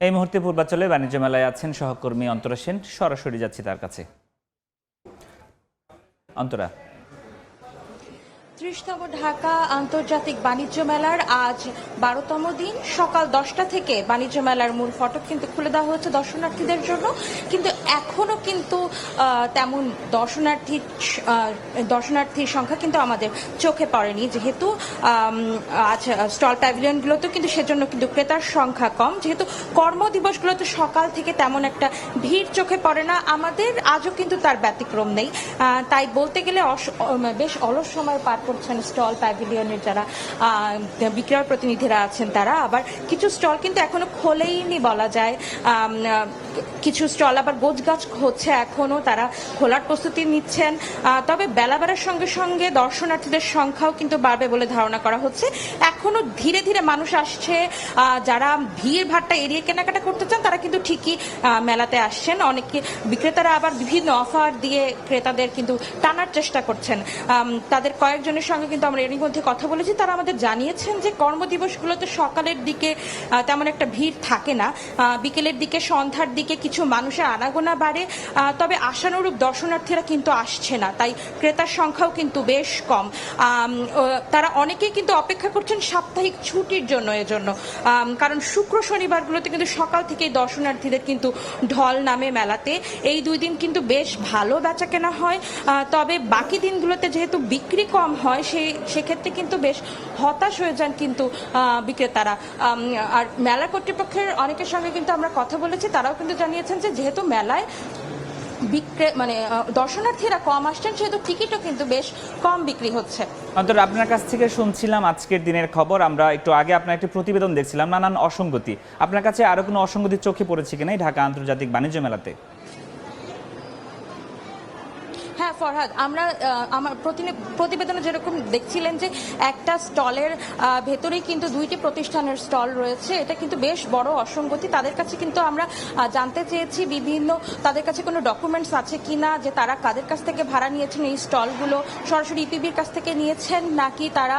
এই মুহূর্তে পূর্বাঞ্চলে বাণিজ্য মেলায় আছেন সহকর্মী অন্তরা সেন। সরাসরি যাচ্ছি তার কাছে। অন্তরা, ৩০তম ঢাকা আন্তর্জাতিক বাণিজ্য মেলার আজ ১২তম দিন। সকাল ১০টা থেকে বাণিজ্য মেলার মূল ফটক কিন্তু খুলে দেওয়া হয়েছে দর্শনার্থীদের জন্য, কিন্তু এখনো কিন্তু তেমন দর্শনার্থীর সংখ্যা কিন্তু আমাদের চোখে পড়েনি, যেহেতু আজ স্টল প্যাভিলিয়নগুলোতেও কিন্তু সেজন্য কিন্তু ক্রেতার সংখ্যা কম, যেহেতু কর্মদিবসগুলোতে সকাল থেকে তেমন একটা ভিড় চোখে পড়ে না আমাদের, আজও কিন্তু তার ব্যতিক্রম নেই। তাই বলতে গেলে বেশ অলস সময় পার করছেন স্টল প্যাভিলিয়নের যারা বিক্রয় প্রতিনিধিরা আছেন তারা। আবার কিছু স্টল কিন্তু এখনো খোলেইনি বলা যায়, কিছু স্টল আবার গোছগাছ হচ্ছে, এখনো তারা খোলার প্রস্তুতি নিচ্ছেন। তবে বেলা বাড়ার সঙ্গে সঙ্গে দর্শনার্থীদের সংখ্যাও কিন্তু বাড়বে বলে ধারণা করা হচ্ছে। এখনো ধীরে ধীরে মানুষ আসছে, যারা ভিড় ভাট্টা এড়িয়ে কেনাকাটা করতে চান তারা কিন্তু ঠিকই মেলাতে আসছেন। অনেকে বিক্রেতারা আবার বিভিন্ন অফার দিয়ে ক্রেতাদের কিন্তু টানার চেষ্টা করছেন। তাদের কয়েকজনের সঙ্গে কিন্তু আমরা এরই মধ্যে কথা বলেছি, তারা আমাদের জানিয়েছেন যে কর্মদিবসগুলোতে সকালের দিকে তেমন একটা ভিড় থাকে না, বিকেলের দিকে সন্ধ্যার দিকে কিছু মানুষের আনাগোনা বাড়ে, তবে আশানুরূপ দর্শনার্থীরা কিন্তু আসছে না, তাই ক্রেতার সংখ্যাও কিন্তু বেশ কম। তারা অনেকেই কিন্তু অপেক্ষা করছেন সাপ্তাহিক ছুটির জন্য, এজন্য কারণ শুক্র শনিবারগুলোতে কিন্তু সকাল থেকেই দর্শনার্থীদের কিন্তু ঢল নামে মেলাতে। এই দুই দিন কিন্তু বেশ ভালো বেচা কেনা হয়, তবে বাকি দিনগুলোতে যেহেতু বিক্রি কম হয় সেক্ষেত্রে কিন্তু বেশ হতাশ হয়ে যান কিন্তু বিক্রেতারা। আর মেলা কর্তৃপক্ষের অনেকের সঙ্গে কিন্তু আমরা কথা বলেছি, তারাও কিন্তু জানিয়েছেন যে যেহেতু মেলায় দর্শনার্থীরা কম আসছেন সেহেতু টিকিটও কিন্তু বেশ কম বিক্রি হচ্ছে। অন্তরা, আপনার কাছ থেকে শুনছিলাম আজকের দিনের খবর। আমরা একটু আগে আপনার একটি প্রতিবেদন দেখছিলাম, নানান অসঙ্গতি। আপনার কাছে আরো কোনো অসঙ্গতি চোখে পড়েছে কিনা এই ঢাকা আন্তর্জাতিক বাণিজ্য মেলাতে? হ্যাঁ ফরহাদ, আমরা আমার প্রতিবেদনে যেরকম দেখছিলেন যে একটা স্টলের ভেতরেই কিন্তু দুইটি প্রতিষ্ঠানের স্টল রয়েছে, এটা কিন্তু বেশ বড় অসঙ্গতি। তাদের কাছে কিন্তু আমরা জানতে চেয়েছি বিভিন্ন তাদের কাছে কোনো ডকুমেন্টস আছে কিনা, যে তারা কাদের কাছ থেকে ভাড়া নিয়েছেন এই স্টলগুলো, সরাসরি ইপিবির কাছ থেকে নিয়েছেন নাকি তারা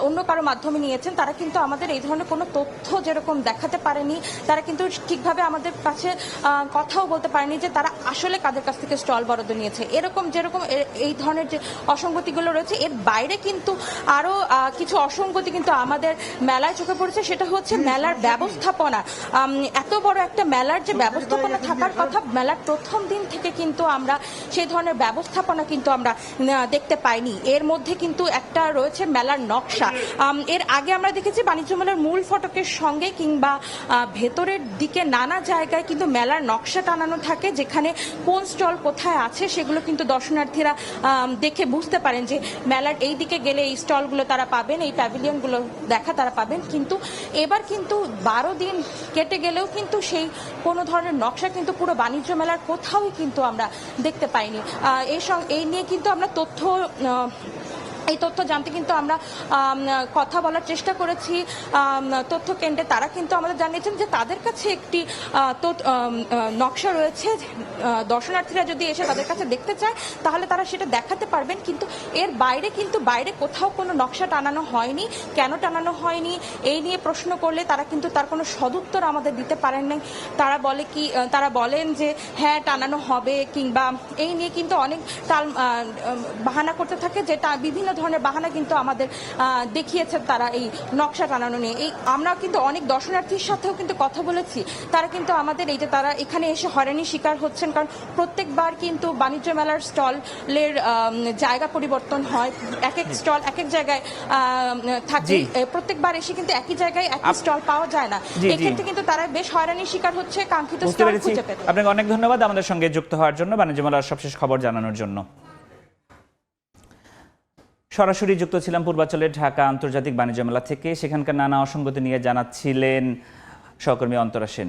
অন্য কারো মাধ্যমে নিয়েছেন। তারা কিন্তু আমাদের এই ধরনের কোনো তথ্য যেরকম দেখাতে পারেনি, তারা কিন্তু ঠিকভাবে আমাদের কাছে কথাও বলতে পারেনি যে তারা আসলে কাদের কাছ থেকে স্টল বরাদ্দ নিয়েছে। যেরকম এই ধরনের যে অসঙ্গতিগুলো রয়েছে, এর বাইরে কিন্তু আরো কিছু অসঙ্গতি কিন্তু আমাদের মেলায় চোখে পড়েছে। সেটা হচ্ছে মেলার ব্যবস্থাপনা। এত বড় একটা মেলার যে ব্যবস্থাপনা থাকার কথা, মেলার প্রথম দিন থেকে কিন্তু আমরা সেই ধরনের ব্যবস্থাপনা কিন্তু আমরা দেখতে পাইনি। এর মধ্যে কিন্তু একটা রয়েছে মেলার নকশা। এর আগে আমরা দেখেছি বাণিজ্য মেলার মূল ফটকের সঙ্গে কিংবা ভেতরের দিকে নানা জায়গায় কিন্তু মেলার নকশা টানানো থাকে, যেখানে কোন স্টল কোথায় আছে সেগুলো কিন্তু দর্শনার্থীরা দেখে বুঝতে পারেন যে মেলার এই দিকে গেলে এই স্টলগুলো তারা পাবেন, এই প্যাভিলিয়নগুলো দেখা তারা পাবেন। কিন্তু এবার কিন্তু 12 দিন কেটে গেলেও কিন্তু সেই কোনো ধরনের নকশা কিন্তু পুরো বাণিজ্য মেলার কোথাওই কিন্তু আমরা দেখতে পাইনি। এই নিয়ে কিন্তু আমরা এই তথ্য জানতে কিন্তু আমরা কথা বলার চেষ্টা করেছি তথ্য কেন্দ্রে। তারা কিন্তু আমাদের জানিয়েছেন যে তাদের কাছে একটি নকশা রয়েছে, দর্শনার্থীরা যদি এসে তাদের কাছে দেখতে চায় তাহলে তারা সেটা দেখাতে পারবেন, কিন্তু এর বাইরে কোথাও কোনো নকশা টানানো হয়নি। কেন টানানো হয়নি এই নিয়ে প্রশ্ন করলে তারা কিন্তু তার কোনো সদুত্তর আমাদের দিতে পারেন নাই। তারা বলেন যে হ্যাঁ টানানো হবে, কিংবা এই নিয়ে কিন্তু অনেক বাহানা করতে থাকে, যেটা বিভিন্ন ধরনের বাহানা কিন্তু আমাদের দেখিয়েছে তারা এই নকশা টানানো নিয়ে। আমরা কিন্তু অনেক দর্শনার্থীর সাথেও কিন্তু কথা বলেছি, তারা কিন্তু আমাদের এই যে তারা এখানে এসে হয়রানির শিকার হচ্ছেন, কারণ প্রত্যেকবার কিন্তু বাণিজ্য মেলার স্টলের জায়গা পরিবর্তন হয়, এক এক স্টল এক এক জায়গায় থাকে, প্রত্যেকবার এসে কিন্তু একই জায়গায় একই স্টল পাওয়া যায় না। এক্ষেত্রে কিন্তু তারা বেশ হয়রানির শিকার হচ্ছে কাঙ্ক্ষিত স্টল খুঁজে পেতে। আপনাকে অনেক ধন্যবাদ আমাদের সঙ্গে যুক্ত হওয়ার জন্য, বাণিজ্য মেলার সবশেষ খবর জানানোর জন্য। সরাসরি যুক্ত ছিলাম পূর্বাঞ্চলের ঢাকা আন্তর্জাতিক বাণিজ্য মেলা থেকে। সেখানকার নানা অসঙ্গতি নিয়ে জানাচ্ছিলেন সহকর্মী অন্তরা সেন।